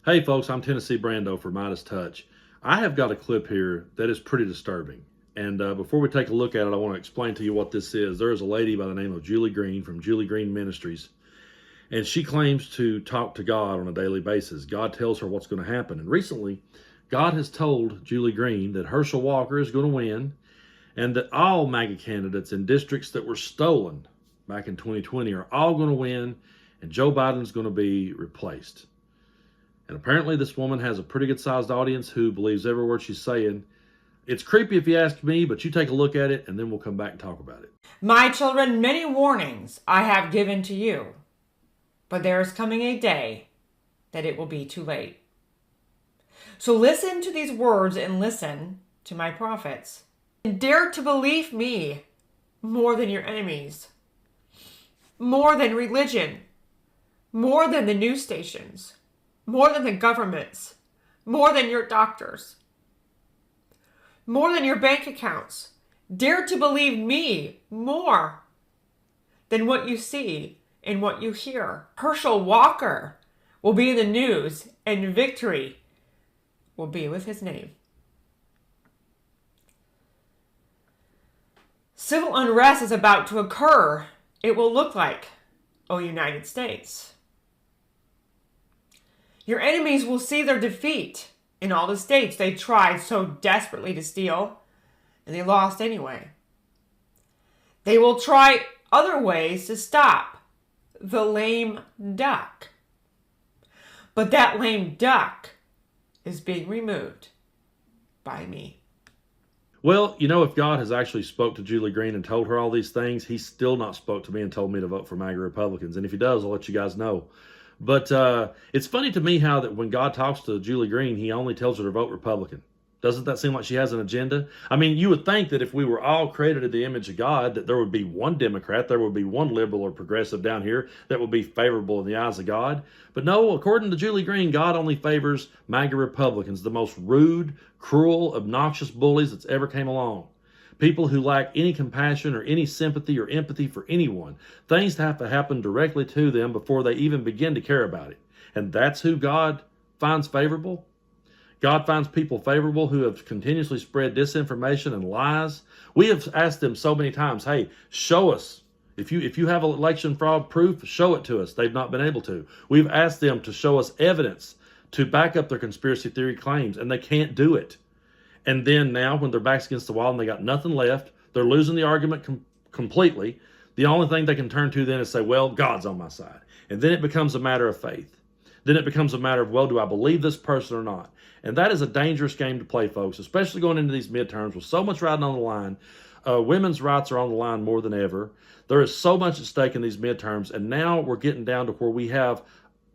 Hey folks, I'm Tennessee Brando for MeidasTouch. I have got a clip here that is pretty disturbing. And before we take a look at it, I want to explain to you what this is. There is a lady by the name of Julie Green from Julie Green Ministries, and she claims to talk to God on a daily basis. God tells her what's going to happen. And recently, God has told Julie Green that Herschel Walker is going to win and that all MAGA candidates in districts that were stolen back in 2020 are all going to win, and Joe Biden is going to be replaced. And apparently this woman has a pretty good sized audience who believes every word she's saying. It's creepy if you ask me, but you take a look at it and then we'll come back and talk about it. My children, many warnings I have given to you, but there is coming a day that it will be too late. So listen to these words and listen to my prophets. And dare to believe me more than your enemies, more than religion, more than the news stations, more than the governments, more than your doctors, more than your bank accounts. Dare to believe me more than what you see and what you hear. Herschel Walker will be in the news, and victory will be with his name. Civil unrest is about to occur. It will look like, oh, United States. Your enemies will see their defeat in all the states they tried so desperately to steal, and they lost anyway. They will try other ways to stop the lame duck. But that lame duck is being removed by me. Well, you know, if God has actually spoke to Julie Green and told her all these things, he's still not spoke to me and told me to vote for MAGA Republicans. And if he does, I'll let you guys know. But it's funny to me how that when God talks to Julie Green, he only tells her to vote Republican. Doesn't that seem like she has an agenda? I mean, you would think that if we were all created in the image of God, that there would be one Democrat, there would be one liberal or progressive down here that would be favorable in the eyes of God. But no, according to Julie Green, God only favors MAGA Republicans, the most rude, cruel, obnoxious bullies that's ever came along. People who lack any compassion or any sympathy or empathy for anyone. Things have to happen directly to them before they even begin to care about it. And that's who God finds favorable. God finds people favorable who have continuously spread disinformation and lies. We have asked them so many times, hey, show us. If you have election fraud proof, show it to us. They've not been able to. We've asked them to show us evidence to back up their conspiracy theory claims, and they can't do it. And then now when their back's against the wall and they got nothing left, they're losing the argument completely. The only thing they can turn to then is say, well, God's on my side. And then it becomes a matter of faith. Then it becomes a matter of, well, do I believe this person or not? And that is a dangerous game to play, folks, especially going into these midterms with so much riding on the line. Women's rights are on the line more than ever. There is so much at stake in these midterms. And now we're getting down to where we have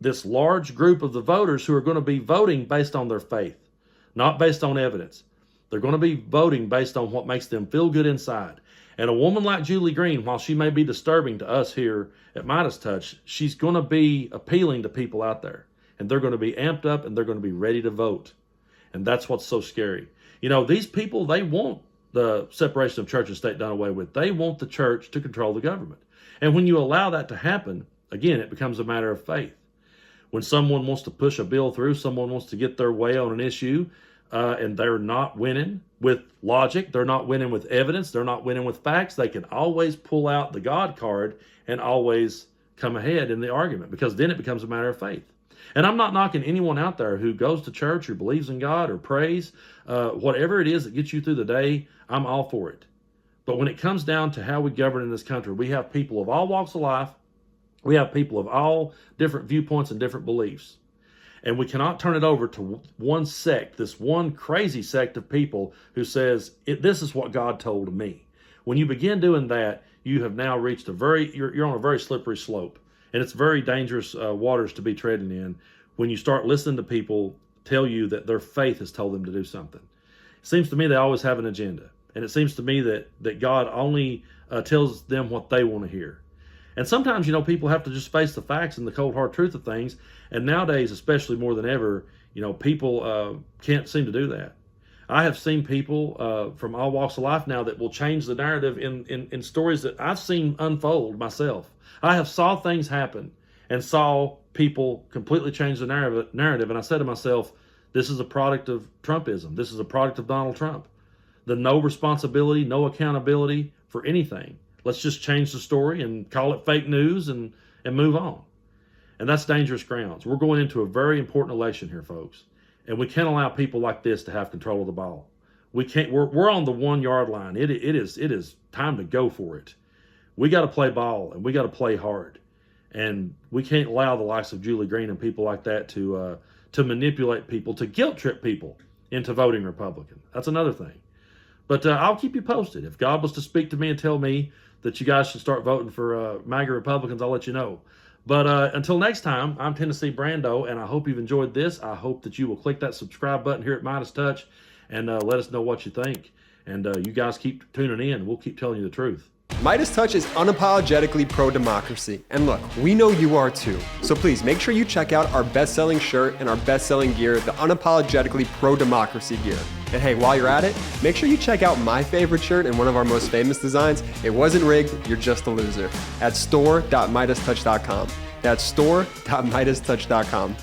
this large group of the voters who are going to be voting based on their faith, not based on evidence. They're going to be voting based on what makes them feel good inside. And a woman like Julie Green, while she may be disturbing to us here at MeidasTouch, she's going to be appealing to people out there. And they're going to be amped up and they're going to be ready to vote. And that's what's so scary. You know, these people, they want the separation of church and state done away with. They want the church to control the government. And when you allow that to happen, again, it becomes a matter of faith. When someone wants to push a bill through, someone wants to get their way on an issue, and they're not winning with logic, they're not winning with evidence, they're not winning with facts, they can always pull out the God card and always come ahead in the argument, because then it becomes a matter of faith. And I'm not knocking anyone out there who goes to church or believes in God or prays. Whatever it is that gets you through the day, I'm all for it. But when it comes down to how we govern in this country, we have people of all walks of life. We have people of all different viewpoints and different beliefs. And we cannot turn it over to one sect, this one crazy sect of people who says, this is what God told me. When you begin doing that, you have now reached you're on a very slippery slope. And it's very dangerous waters to be treading in when you start listening to people tell you that their faith has told them to do something. It seems to me they always have an agenda. And it seems to me that God only tells them what they want to hear. And sometimes, you know, people have to just face the facts and the cold hard truth of things. And nowadays, especially more than ever, you know, people can't seem to do that. I have seen people from all walks of life now that will change the narrative in stories that I've seen unfold myself. I have saw things happen and saw people completely change the narrative. And I said to myself, this is a product of Trumpism. This is a product of Donald Trump. The no responsibility, no accountability for anything. Let's just change the story and call it fake news and move on. And that's dangerous grounds. We're going into a very important election here, folks. And we can't allow people like this to have control of the ball. We can't. We're on the 1 yard line. It is time to go for it. We got to play ball and we got to play hard. And we can't allow the likes of Julie Green and people like that to manipulate people, to guilt trip people into voting Republican. That's another thing. But I'll keep you posted. If God was to speak to me and tell me that you guys should start voting for MAGA Republicans, I'll let you know. But until next time, I'm Tennessee Brando, and I hope you've enjoyed this. I hope that you will click that subscribe button here at MeidasTouch and let us know what you think. And you guys keep tuning in. We'll keep telling you the truth. MeidasTouch is unapologetically pro-democracy, and look, we know you are too. So please make sure you check out our best-selling shirt and our best-selling gear, the unapologetically pro-democracy gear. And hey, while you're at it, make sure you check out my favorite shirt and one of our most famous designs, It Wasn't Rigged, You're Just a Loser, at store.meidastouch.com. That's store.meidastouch.com.